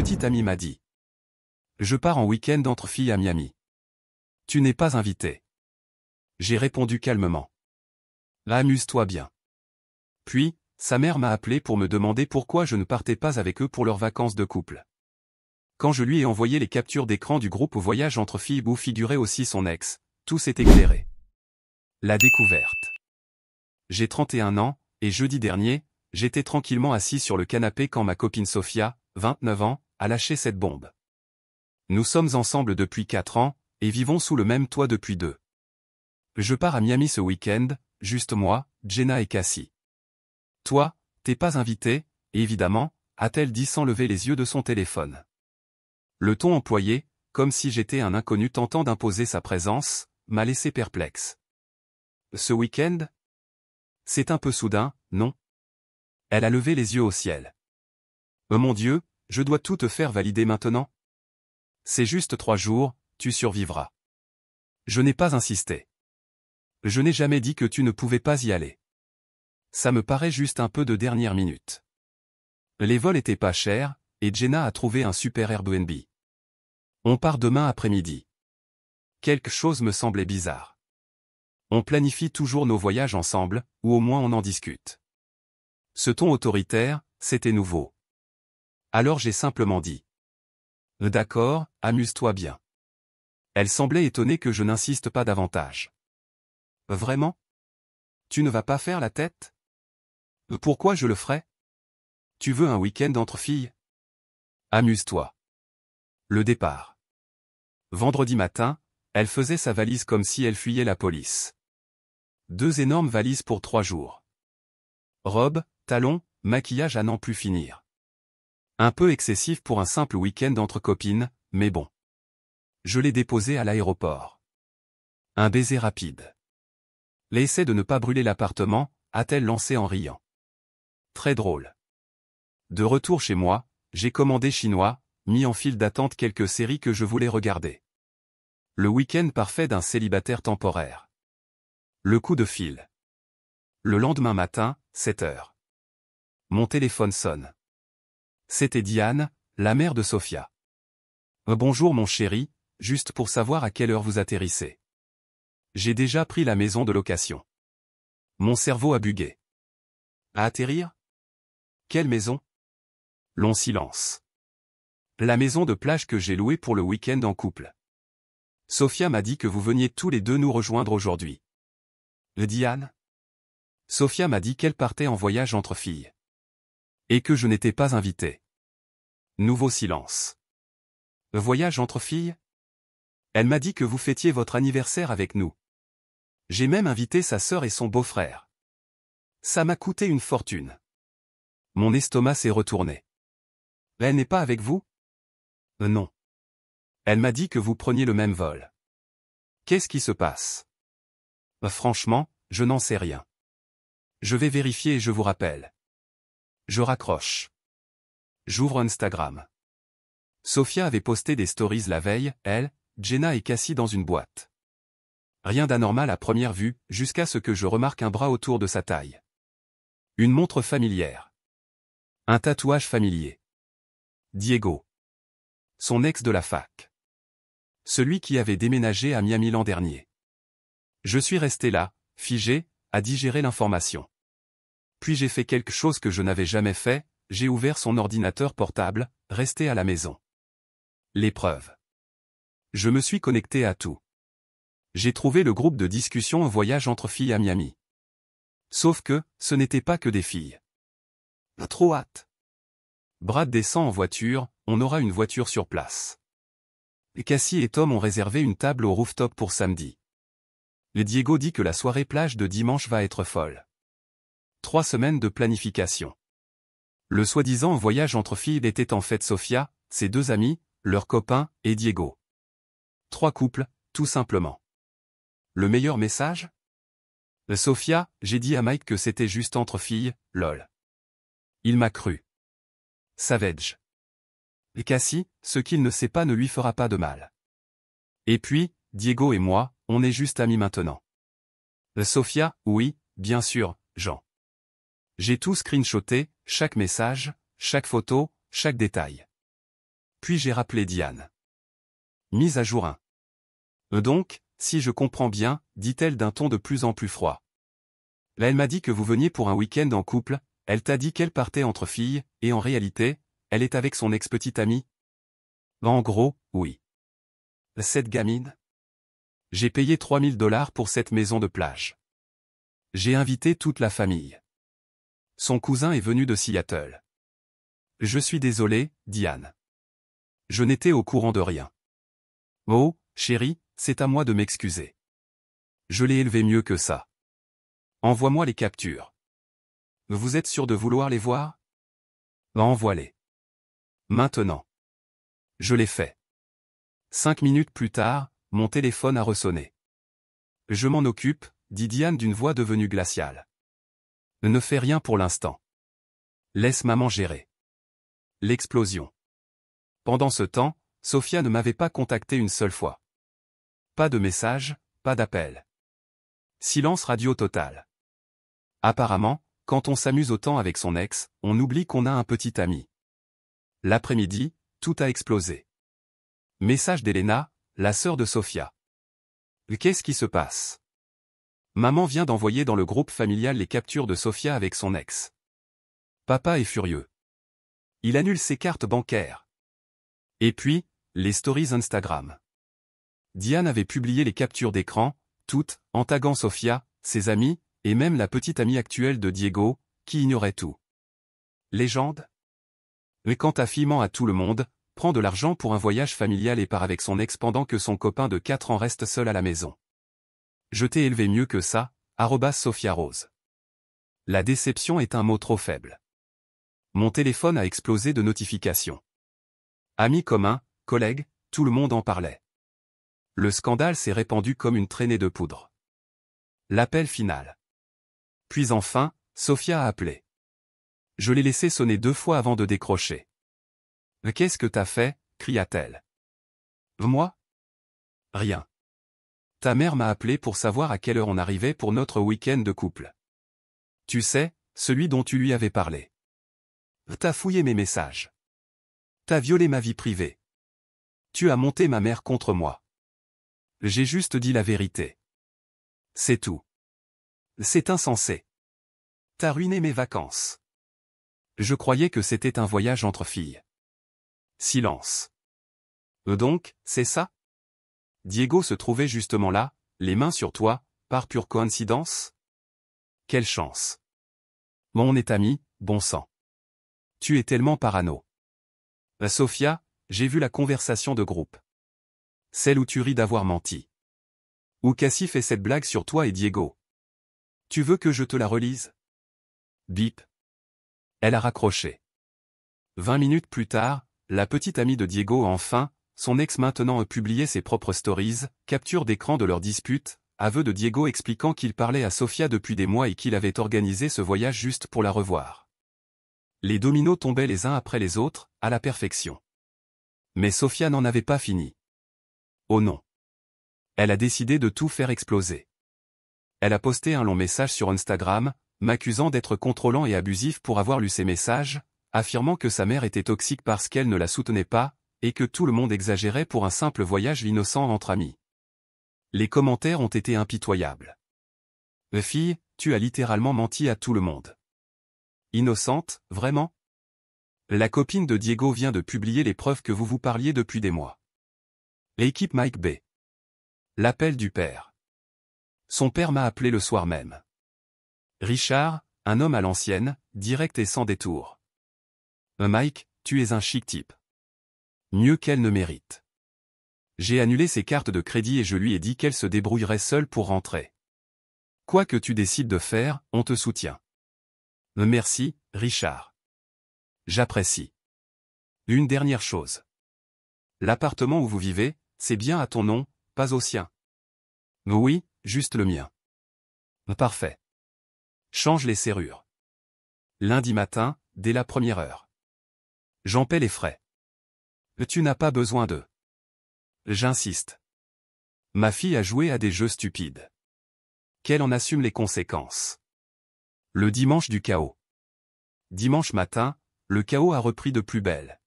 petite amie m'a dit. Je pars en week-end entre filles à Miami. Tu n'es pas invité. J'ai répondu calmement. Amuse-toi bien. Puis, sa mère m'a appelé pour me demander pourquoi je ne partais pas avec eux pour leurs vacances de couple. Quand je lui ai envoyé les captures d'écran du groupe au voyage entre filles où figurait aussi son ex, tout s'est éclairé. La découverte. J'ai 31 ans, et jeudi dernier, j'étais tranquillement assis sur le canapé quand ma copine Sophia, 29 ans, a lâché cette bombe. Nous sommes ensemble depuis 4 ans, et vivons sous le même toit depuis 2. Je pars à Miami ce week-end, juste moi, Jenna et Cassie. Toi, t'es pas invité, évidemment, a-t-elle dit sans lever les yeux de son téléphone. Le ton employé, comme si j'étais un inconnu tentant d'imposer sa présence, m'a laissé perplexe. Ce week-end? C'est un peu soudain, non? Elle a levé les yeux au ciel. Oh mon Dieu, je dois tout te faire valider maintenant? C'est juste 3 jours, tu survivras. Je n'ai pas insisté. Je n'ai jamais dit que tu ne pouvais pas y aller. Ça me paraît juste un peu de dernière minute. Les vols étaient pas chers, et Jenna a trouvé un super Airbnb. On part demain après-midi. Quelque chose me semblait bizarre. On planifie toujours nos voyages ensemble, ou au moins on en discute. Ce ton autoritaire, c'était nouveau. Alors j'ai simplement dit. D'accord, amuse-toi bien. Elle semblait étonnée que je n'insiste pas davantage. Vraiment? Tu ne vas pas faire la tête? Pourquoi je le ferais? Tu veux un week-end entre filles? Amuse-toi. Le départ. Vendredi matin, elle faisait sa valise comme si elle fuyait la police. 2 énormes valises pour 3 jours. Robe, talons, maquillage à n'en plus finir. Un peu excessif pour un simple week-end entre copines, mais bon. Je l'ai déposée à l'aéroport. Un baiser rapide. L'essai de ne pas brûler l'appartement, a-t-elle lancé en riant. Très drôle. De retour chez moi, j'ai commandé chinois, mis en file d'attente quelques séries que je voulais regarder. Le week-end parfait d'un célibataire temporaire. Le coup de fil. Le lendemain matin, 7 heures. Mon téléphone sonne. C'était Diane, la mère de Sophia. Bonjour mon chéri, juste pour savoir à quelle heure vous atterrissez. J'ai déjà pris la maison de location. Mon cerveau a bugué. À atterrir? Quelle maison? Long silence. La maison de plage que j'ai louée pour le week-end en couple. Sophia m'a dit que vous veniez tous les deux nous rejoindre aujourd'hui. Diane? Sophia m'a dit qu'elle partait en voyage entre filles. Et que je n'étais pas invité. Nouveau silence. Voyage entre filles? Elle m'a dit que vous fêtiez votre anniversaire avec nous. J'ai même invité sa sœur et son beau-frère. Ça m'a coûté une fortune. Mon estomac s'est retourné. Elle n'est pas avec vous? Non. Elle m'a dit que vous preniez le même vol. Qu'est-ce qui se passe? Franchement, je n'en sais rien. Je vais vérifier et je vous rappelle. Je raccroche. J'ouvre Instagram. Sophia avait posté des stories la veille, elle, Jenna et Cassie dans une boîte. Rien d'anormal à première vue, jusqu'à ce que je remarque un bras autour de sa taille. Une montre familière. Un tatouage familier. Diego. Son ex de la fac. Celui qui avait déménagé à Miami l'an dernier. Je suis resté là, figé, à digérer l'information. Puis j'ai fait quelque chose que je n'avais jamais fait, j'ai ouvert son ordinateur portable, resté à la maison. L'épreuve. Je me suis connecté à tout. J'ai trouvé le groupe de discussion Un voyage entre filles à Miami. Sauf que, ce n'était pas que des filles. Trop hâte. Brad descend en voiture, on aura une voiture sur place. Cassie et Tom ont réservé une table au rooftop pour samedi. Diego dit que la soirée plage de dimanche va être folle. 3 semaines de planification. Le soi-disant voyage entre filles était en fait Sophia, ses 2 amis, leurs copains, et Diego. 3 couples, tout simplement. Le meilleur message? Sophia, j'ai dit à Mike que c'était juste entre filles, lol. Il m'a cru. Savage. Et Cassie, ce qu'il ne sait pas ne lui fera pas de mal. Et puis, Diego et moi, on est juste amis maintenant. Sophia, oui, bien sûr, Jean. J'ai tout screenshoté, chaque message, chaque photo, chaque détail. Puis j'ai rappelé Diane. Mise à jour 1. Donc, si je comprends bien, dit-elle d'un ton de plus en plus froid. Là, elle m'a dit que vous veniez pour un week-end en couple, elle t'a dit qu'elle partait entre filles, et en réalité, elle est avec son ex-petite amie? En gros, oui. Cette gamine? J'ai payé $3000 pour cette maison de plage. J'ai invité toute la famille. Son cousin est venu de Seattle. Je suis désolé, Diane. Je n'étais au courant de rien. Oh, chérie, c'est à moi de m'excuser. Je l'ai élevé mieux que ça. Envoie-moi les captures. Vous êtes sûr de vouloir les voir? Envoie-les. Maintenant. Je l'ai fait. 5 minutes plus tard, mon téléphone a ressonné. Je m'en occupe, dit Diane d'une voix devenue glaciale. Ne fais rien pour l'instant. Laisse maman gérer. L'explosion. Pendant ce temps, Sophia ne m'avait pas contacté une seule fois. Pas de message, pas d'appel. Silence radio total. Apparemment, quand on s'amuse autant avec son ex, on oublie qu'on a un petit ami. L'après-midi, tout a explosé. Message d'Elena, la sœur de Sophia. Qu'est-ce qui se passe? Maman vient d'envoyer dans le groupe familial les captures de Sophia avec son ex. Papa est furieux. Il annule ses cartes bancaires. Et puis, les stories Instagram. Diane avait publié les captures d'écran, toutes, en taguant Sophia, ses amis, et même la petite amie actuelle de Diego, qui ignorait tout. Légende? Mais quand ta fille ment à tout le monde, prend de l'argent pour un voyage familial et part avec son ex pendant que son copain de 4 ans reste seul à la maison. Je t'ai élevé mieux que ça, @Sophia Rose. La déception est un mot trop faible. Mon téléphone a explosé de notifications. Amis communs, collègues, tout le monde en parlait. Le scandale s'est répandu comme une traînée de poudre. L'appel final. Puis enfin, Sophia a appelé. Je l'ai laissé sonner 2 fois avant de décrocher. « Qu'est-ce que t'as fait ?» cria-t-elle. « Moi ? Rien. Ta mère m'a appelé pour savoir à quelle heure on arrivait pour notre week-end de couple. Tu sais, celui dont tu lui avais parlé. T'as fouillé mes messages. T'as violé ma vie privée. Tu as monté ma mère contre moi. J'ai juste dit la vérité. C'est tout. C'est insensé. T'as ruiné mes vacances. Je croyais que c'était un voyage entre filles. » Silence. Donc, c'est ça? Diego se trouvait justement là, les mains sur toi, par pure coïncidence? Quelle chance. On est amis, bon sang. Tu es tellement parano. Sophia, j'ai vu la conversation de groupe. Celle où tu ris d'avoir menti. Où Cassie fait cette blague sur toi et Diego. Tu veux que je te la relise? Bip. Elle a raccroché. 20 minutes plus tard, la petite amie de Diego enfin, son ex maintenant a publié ses propres stories, capture d'écran de leur dispute, aveu de Diego expliquant qu'il parlait à Sophia depuis des mois et qu'il avait organisé ce voyage juste pour la revoir. Les dominos tombaient les uns après les autres, à la perfection. Mais Sophia n'en avait pas fini. Oh non. Elle a décidé de tout faire exploser. Elle a posté un long message sur Instagram, m'accusant d'être contrôlant et abusif pour avoir lu ses messages, affirmant que sa mère était toxique parce qu'elle ne la soutenait pas, et que tout le monde exagérait pour un simple voyage innocent entre amis. Les commentaires ont été impitoyables. « Fille, tu as littéralement menti à tout le monde. » Innocente, vraiment? La copine de Diego vient de publier les preuves que vous vous parliez depuis des mois. Équipe Mike B. L'appel du père. Son père m'a appelé le soir même. Richard, un homme à l'ancienne, direct et sans détour. Mike, tu es un chic type. Mieux qu'elle ne mérite. J'ai annulé ses cartes de crédit et je lui ai dit qu'elle se débrouillerait seule pour rentrer. Quoi que tu décides de faire, on te soutient. Merci, Richard. J'apprécie. Une dernière chose. L'appartement où vous vivez, c'est bien à ton nom, pas au sien. Oui, juste le mien. Parfait. Change les serrures. Lundi matin, dès la première heure. J'en paie les frais. Tu n'as pas besoin de. J'insiste. Ma fille a joué à des jeux stupides. Qu'elle en assume les conséquences. Le dimanche du chaos. Dimanche matin, le chaos a repris de plus belle.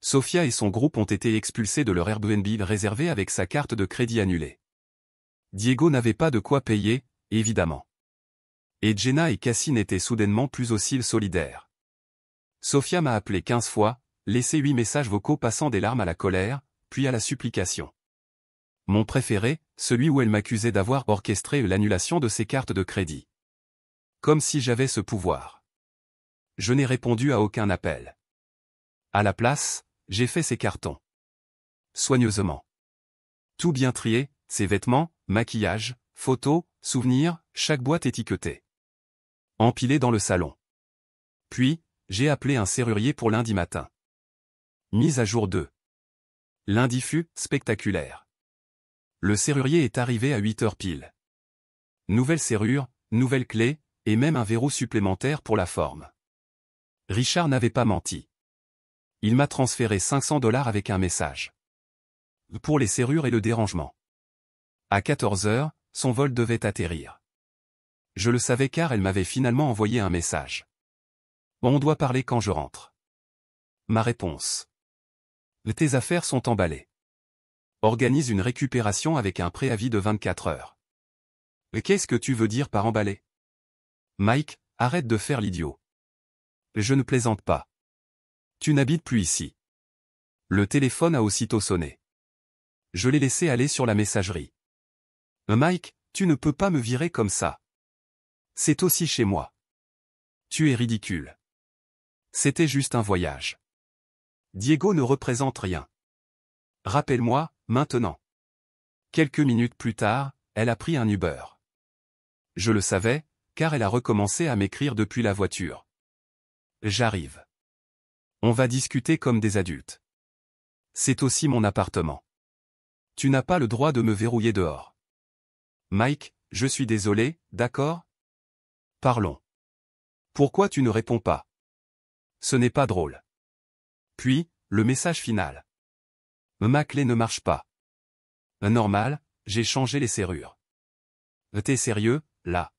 Sofia et son groupe ont été expulsés de leur Airbnb réservé avec sa carte de crédit annulée. Diego n'avait pas de quoi payer, évidemment. Et Jenna et Cassie n'étaient soudainement plus aussi solidaires. Sofia m'a appelé 15 fois, laissé 8 messages vocaux passant des larmes à la colère, puis à la supplication. Mon préféré, celui où elle m'accusait d'avoir orchestré l'annulation de ses cartes de crédit. Comme si j'avais ce pouvoir. Je n'ai répondu à aucun appel. À la place, j'ai fait ses cartons. Soigneusement. Tout bien trié, ses vêtements, maquillage, photos, souvenirs, chaque boîte étiquetée. Empilé dans le salon. Puis, j'ai appelé un serrurier pour lundi matin. Mise à jour 2. Lundi fut spectaculaire. Le serrurier est arrivé à 8 heures pile. Nouvelle serrure, nouvelle clé, et même un verrou supplémentaire pour la forme. Richard n'avait pas menti. Il m'a transféré 500 $ avec un message. Pour les serrures et le dérangement. À 14 heures, son vol devait atterrir. Je le savais car elle m'avait finalement envoyé un message. On doit parler quand je rentre. Ma réponse. Tes affaires sont emballées. Organise une récupération avec un préavis de 24 heures. Qu'est-ce que tu veux dire par emballer? Mike, arrête de faire l'idiot. Je ne plaisante pas. Tu n'habites plus ici. Le téléphone a aussitôt sonné. Je l'ai laissé aller sur la messagerie. Mike, tu ne peux pas me virer comme ça. C'est aussi chez moi. Tu es ridicule. C'était juste un voyage. Diego ne représente rien. Rappelle-moi, maintenant. Quelques minutes plus tard, elle a pris un Uber. Je le savais, car elle a recommencé à m'écrire depuis la voiture. J'arrive. On va discuter comme des adultes. C'est aussi mon appartement. Tu n'as pas le droit de me verrouiller dehors. Mike, je suis désolé, d'accord? Parlons. Pourquoi tu ne réponds pas? Ce n'est pas drôle. Puis, le message final. Ma clé ne marche pas. Normal, j'ai changé les serrures. T'es sérieux, là?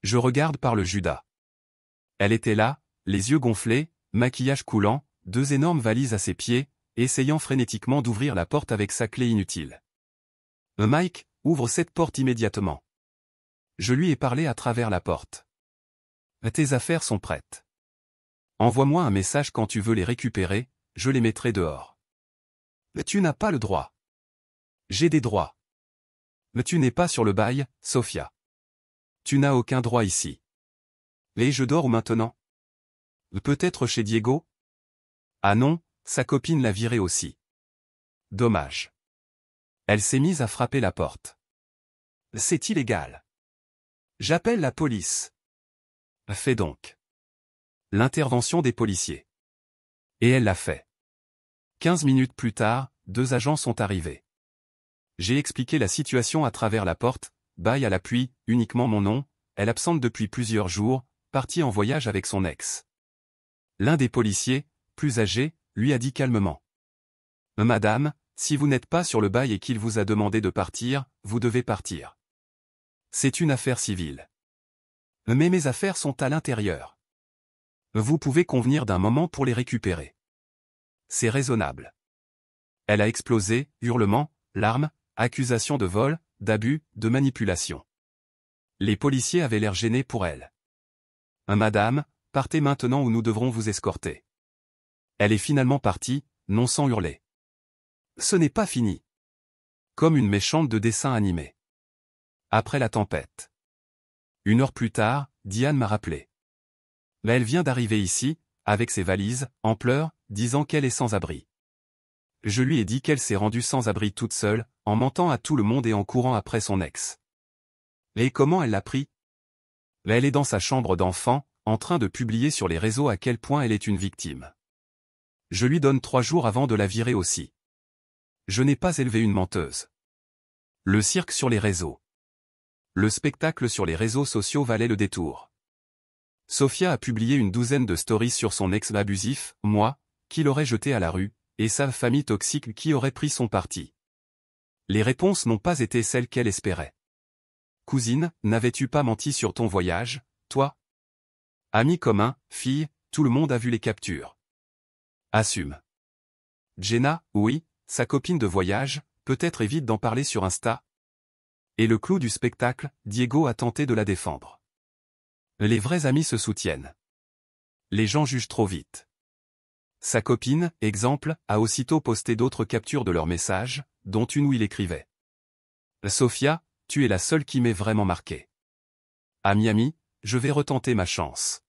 Je regarde par le Judas. Elle était là, les yeux gonflés, maquillage coulant, 2 énormes valises à ses pieds, essayant frénétiquement d'ouvrir la porte avec sa clé inutile. Mike, ouvre cette porte immédiatement. Je lui ai parlé à travers la porte. Tes affaires sont prêtes. Envoie-moi un message quand tu veux les récupérer, je les mettrai dehors. Mais tu n'as pas le droit. J'ai des droits. Mais tu n'es pas sur le bail, Sofia. Tu n'as aucun droit ici. Et je dors où maintenant? Peut-être chez Diego? Ah non, sa copine l'a viré aussi. Dommage. Elle s'est mise à frapper la porte. C'est illégal. J'appelle la police. Fais donc. L'intervention des policiers. Et elle l'a fait. 15 minutes plus tard, 2 agents sont arrivés. J'ai expliqué la situation à travers la porte, bail à l'appui, uniquement mon nom, elle absente depuis plusieurs jours, partie en voyage avec son ex. L'un des policiers, plus âgé, lui a dit calmement. Madame, si vous n'êtes pas sur le bail et qu'il vous a demandé de partir, vous devez partir. C'est une affaire civile. Mais mes affaires sont à l'intérieur. Vous pouvez convenir d'un moment pour les récupérer. C'est raisonnable. Elle a explosé, hurlements, larmes, accusations de vol, d'abus, de manipulation. Les policiers avaient l'air gênés pour elle. Madame, partez maintenant ou nous devrons vous escorter. Elle est finalement partie, non sans hurler. Ce n'est pas fini. Comme une méchante de dessin animé. Après la tempête. 1 heure plus tard, Diane m'a rappelé. Mais elle vient d'arriver ici, avec ses valises, en pleurs, disant qu'elle est sans abri. Je lui ai dit qu'elle s'est rendue sans abri toute seule, en mentant à tout le monde et en courant après son ex. Et comment elle l'a pris? Elle est dans sa chambre d'enfant, en train de publier sur les réseaux à quel point elle est une victime. Je lui donne 3 jours avant de la virer aussi. Je n'ai pas élevé une menteuse. Le cirque sur les réseaux. Le spectacle sur les réseaux sociaux valait le détour. Sofia a publié une 12aine de stories sur son ex abusif, moi, qui l'aurait jeté à la rue, et sa famille toxique qui aurait pris son parti. Les réponses n'ont pas été celles qu'elle espérait. Cousine, n'avais-tu pas menti sur ton voyage, toi? Amis communs, fille, tout le monde a vu les captures. Assume. Jenna, oui, sa copine de voyage, peut-être évite d'en parler sur Insta. Et le clou du spectacle, Diego a tenté de la défendre. Les vrais amis se soutiennent. Les gens jugent trop vite. Sa copine, exemple, a aussitôt posté d'autres captures de leurs messages, dont une où il écrivait. Sofia, tu es la seule qui m'ait vraiment marqué. À Miami, je vais retenter ma chance.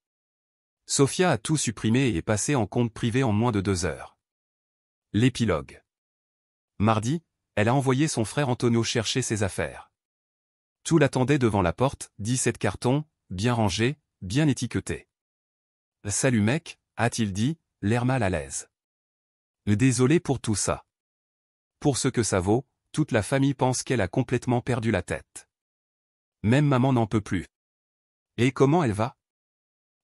Sofia a tout supprimé et est passée en compte privé en moins de 2 heures. L'épilogue. Mardi, elle a envoyé son frère Antonio chercher ses affaires. Tout l'attendait devant la porte, 17 cartons, bien rangés, bien étiquetés. Salut mec, a-t-il dit, l'air mal à l'aise. Désolé pour tout ça. Pour ce que ça vaut, toute la famille pense qu'elle a complètement perdu la tête. Même maman n'en peut plus. Et comment elle va?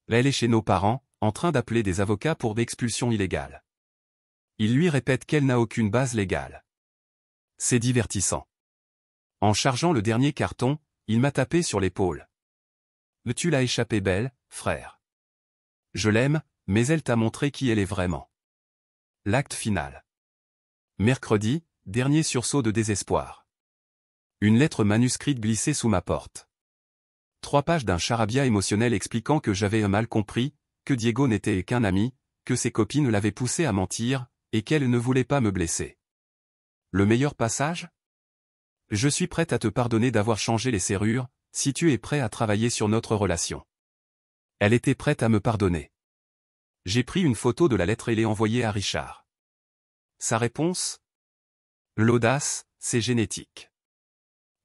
Elle est chez nos parents, en train d'appeler des avocats pour d'expulsion illégale. Ils lui répètent qu'elle n'a aucune base légale. C'est divertissant. En chargeant le dernier carton, il m'a tapé sur l'épaule. Tu l'as échappé belle, frère. Je l'aime, mais elle t'a montré qui elle est vraiment. L'acte final. Mercredi, dernier sursaut de désespoir. Une lettre manuscrite glissée sous ma porte. 3 pages d'un charabia émotionnel expliquant que j'avais mal compris, que Diego n'était qu'un ami, que ses copines l'avaient poussé à mentir, et qu'elle ne voulait pas me blesser. Le meilleur passage? Je suis prête à te pardonner d'avoir changé les serrures, si tu es prêt à travailler sur notre relation. Elle était prête à me pardonner. J'ai pris une photo de la lettre et l'ai envoyée à Richard. Sa réponse? L'audace, c'est génétique.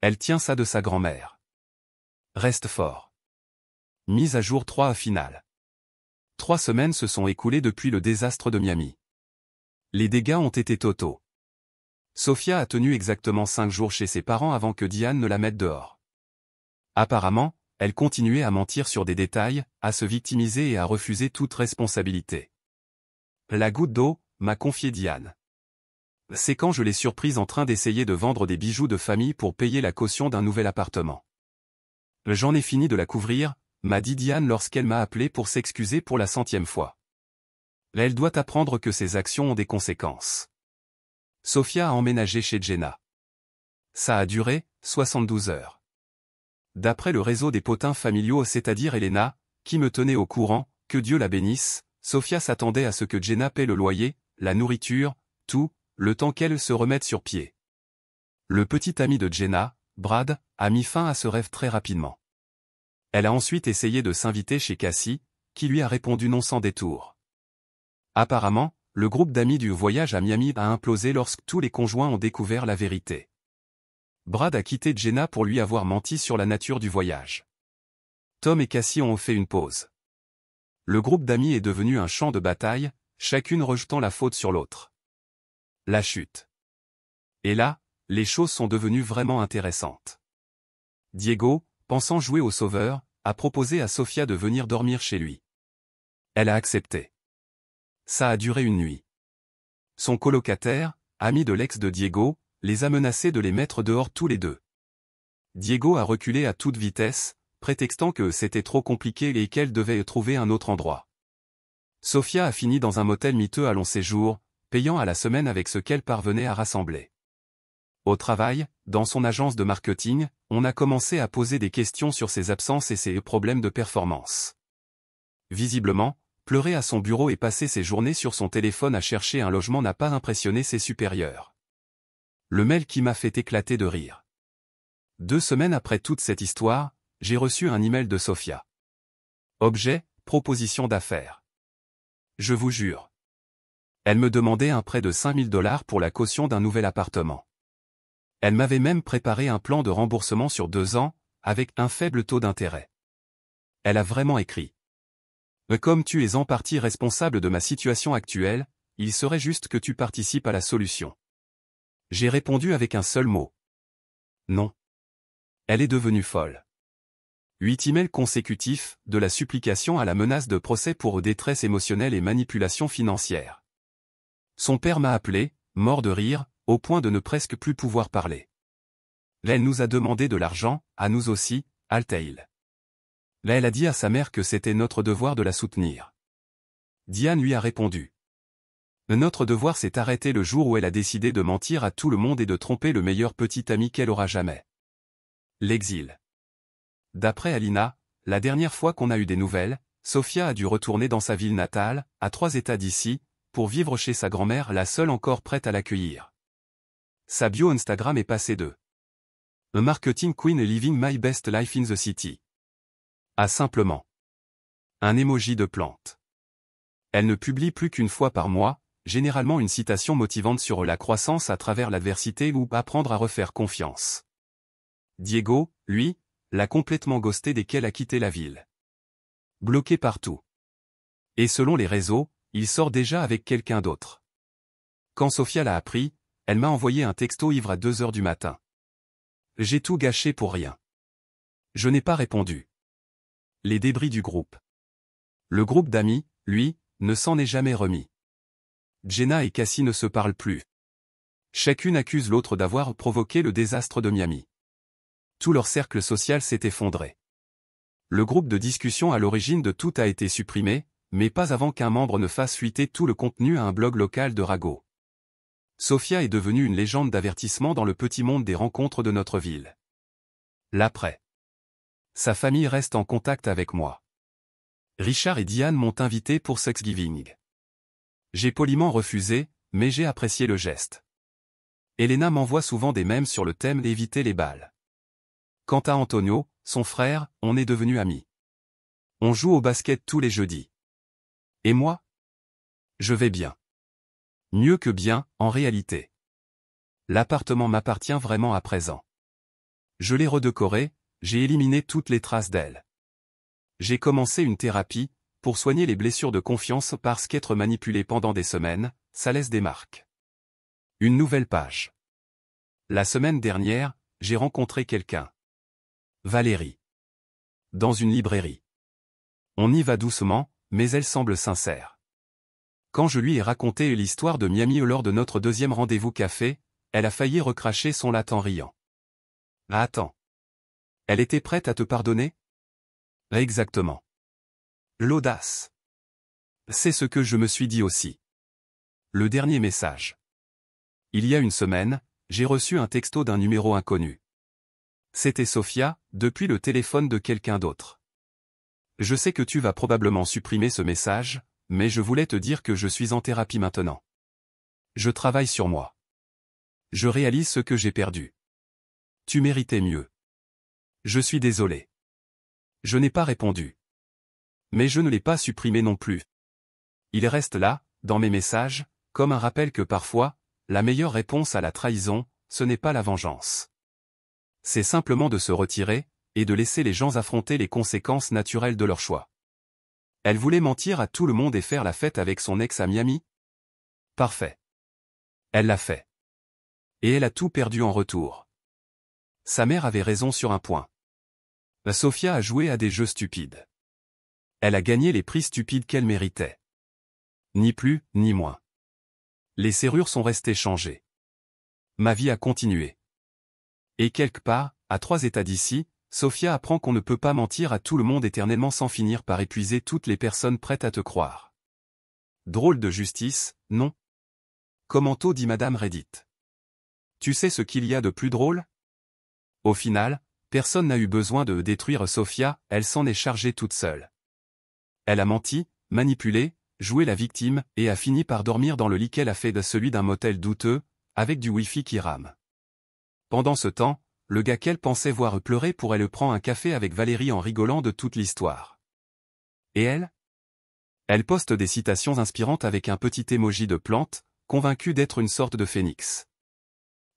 Elle tient ça de sa grand-mère. Reste fort. Mise à jour 3 à finale. 3 semaines se sont écoulées depuis le désastre de Miami. Les dégâts ont été totaux. Sofia a tenu exactement 5 jours chez ses parents avant que Diane ne la mette dehors. Apparemment, elle continuait à mentir sur des détails, à se victimiser et à refuser toute responsabilité. La goutte d'eau, m'a confié Diane. C'est quand je l'ai surprise en train d'essayer de vendre des bijoux de famille pour payer la caution d'un nouvel appartement. J'en ai fini de la couvrir, m'a dit Diane lorsqu'elle m'a appelé pour s'excuser pour la 100e fois. Elle doit apprendre que ses actions ont des conséquences. Sofia a emménagé chez Jenna. Ça a duré 72 heures. D'après le réseau des potins familiaux, c'est-à-dire Elena, qui me tenait au courant, que Dieu la bénisse, Sofia s'attendait à ce que Jenna paie le loyer, la nourriture, tout, le temps qu'elle se remette sur pied. Le petit ami de Jenna, Brad, a mis fin à ce rêve très rapidement. Elle a ensuite essayé de s'inviter chez Cassie, qui lui a répondu non sans détour. Apparemment, le groupe d'amis du voyage à Miami a implosé lorsque tous les conjoints ont découvert la vérité. Brad a quitté Jenna pour lui avoir menti sur la nature du voyage. Tom et Cassie ont fait une pause. Le groupe d'amis est devenu un champ de bataille, chacune rejetant la faute sur l'autre. La chute. Et là, les choses sont devenues vraiment intéressantes. Diego, pensant jouer au sauveur, a proposé à Sofia de venir dormir chez lui. Elle a accepté. Ça a duré une nuit. Son colocataire, ami de l'ex de Diego, les a menacés de les mettre dehors tous les deux. Diego a reculé à toute vitesse, prétextant que c'était trop compliqué et qu'elle devait trouver un autre endroit. Sofia a fini dans un motel miteux à long séjour, payant à la semaine avec ce qu'elle parvenait à rassembler. Au travail, dans son agence de marketing, on a commencé à poser des questions sur ses absences et ses problèmes de performance. Visiblement, pleurer à son bureau et passer ses journées sur son téléphone à chercher un logement n'a pas impressionné ses supérieurs. Le mail qui m'a fait éclater de rire. 2 semaines après toute cette histoire, j'ai reçu un email de Sofia. Objet, proposition d'affaires. Je vous jure. Elle me demandait un prêt de $5 000 pour la caution d'un nouvel appartement. Elle m'avait même préparé un plan de remboursement sur 2 ans, avec un faible taux d'intérêt. Elle a vraiment écrit. Comme tu es en partie responsable de ma situation actuelle, il serait juste que tu participes à la solution. J'ai répondu avec un seul mot. Non. Elle est devenue folle. 8 emails consécutifs, de la supplication à la menace de procès pour détresse émotionnelle et manipulation financière. Son père m'a appelé, mort de rire, au point de ne presque plus pouvoir parler. Elle nous a demandé de l'argent, à nous aussi, Altaïl. Là, elle a dit à sa mère que c'était notre devoir de la soutenir. Diane lui a répondu. Notre devoir s'est arrêté le jour où elle a décidé de mentir à tout le monde et de tromper le meilleur petit ami qu'elle aura jamais. L'exil. D'après Alina, la dernière fois qu'on a eu des nouvelles, Sofia a dû retourner dans sa ville natale, à 3 états d'ici, pour vivre chez sa grand-mère, la seule encore prête à l'accueillir. Sa bio Instagram est passée de A Marketing Queen Living My Best Life in the City à simplement un emoji de plante. Elle ne publie plus qu'une fois par mois, généralement une citation motivante sur la croissance à travers l'adversité ou apprendre à refaire confiance. Diego, lui, l'a complètement ghosté dès qu'elle a quitté la ville. Bloqué partout. Et selon les réseaux, il sort déjà avec quelqu'un d'autre. Quand Sofia l'a appris, elle m'a envoyé un texto ivre à 2 heures du matin. J'ai tout gâché pour rien. Je n'ai pas répondu. Les débris du groupe. Le groupe d'amis, lui, ne s'en est jamais remis. Jenna et Cassie ne se parlent plus. Chacune accuse l'autre d'avoir provoqué le désastre de Miami. Tout leur cercle social s'est effondré. Le groupe de discussion à l'origine de tout a été supprimé, mais pas avant qu'un membre ne fasse fuiter tout le contenu à un blog local de ragots. Sofia est devenue une légende d'avertissement dans le petit monde des rencontres de notre ville. L'après. Sa famille reste en contact avec moi. Richard et Diane m'ont invité pour Thanksgiving. J'ai poliment refusé, mais j'ai apprécié le geste. Elena m'envoie souvent des mèmes sur le thème d'éviter les balles. Quant à Antonio, son frère, on est devenus amis. On joue au basket tous les jeudis. Et moi? Je vais bien. Mieux que bien, en réalité. L'appartement m'appartient vraiment à présent. Je l'ai redécoré, j'ai éliminé toutes les traces d'elle. J'ai commencé une thérapie, pour soigner les blessures de confiance parce qu'être manipulé pendant des semaines, ça laisse des marques. Une nouvelle page. La semaine dernière, j'ai rencontré quelqu'un. Valérie. Dans une librairie. On y va doucement, mais elle semble sincère. Quand je lui ai raconté l'histoire de Miami lors de notre deuxième rendez-vous café, elle a failli recracher son latte en riant. Ah, attends. Elle était prête à te pardonner? Exactement. L'audace. C'est ce que je me suis dit aussi. Le dernier message. Il y a une semaine, j'ai reçu un texto d'un numéro inconnu. C'était Sofia, depuis le téléphone de quelqu'un d'autre. Je sais que tu vas probablement supprimer ce message, mais je voulais te dire que je suis en thérapie maintenant. Je travaille sur moi. Je réalise ce que j'ai perdu. Tu méritais mieux. Je suis désolé. Je n'ai pas répondu. Mais je ne l'ai pas supprimé non plus. Il reste là, dans mes messages, comme un rappel que parfois, la meilleure réponse à la trahison, ce n'est pas la vengeance. C'est simplement de se retirer, et de laisser les gens affronter les conséquences naturelles de leur choix. Elle voulait mentir à tout le monde et faire la fête avec son ex à Miami? Parfait. Elle l'a fait. Et elle a tout perdu en retour. Sa mère avait raison sur un point. Sofia a joué à des jeux stupides. Elle a gagné les prix stupides qu'elle méritait. Ni plus, ni moins. Les serrures sont restées changées. Ma vie a continué. Et quelque part, à 3 états d'ici, Sofia apprend qu'on ne peut pas mentir à tout le monde éternellement sans finir par épuiser toutes les personnes prêtes à te croire. Drôle de justice, non? Commento dit Madame Reddit. Tu sais ce qu'il y a de plus drôle? Au final, personne n'a eu besoin de détruire Sofia, elle s'en est chargée toute seule. Elle a menti, manipulé, joué la victime, et a fini par dormir dans le lit qu'elle a fait de celui d'un motel douteux, avec du wifi qui rame. Pendant ce temps, le gars qu'elle pensait voir pleurer pourrait le prendre un café avec Valérie en rigolant de toute l'histoire. Et elle? Elle poste des citations inspirantes avec un petit emoji de plante, convaincue d'être une sorte de phénix.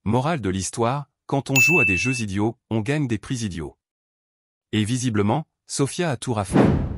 Morale de l'histoire, quand on joue à des jeux idiots, on gagne des prix idiots. Et visiblement, Sofia a tout raflé.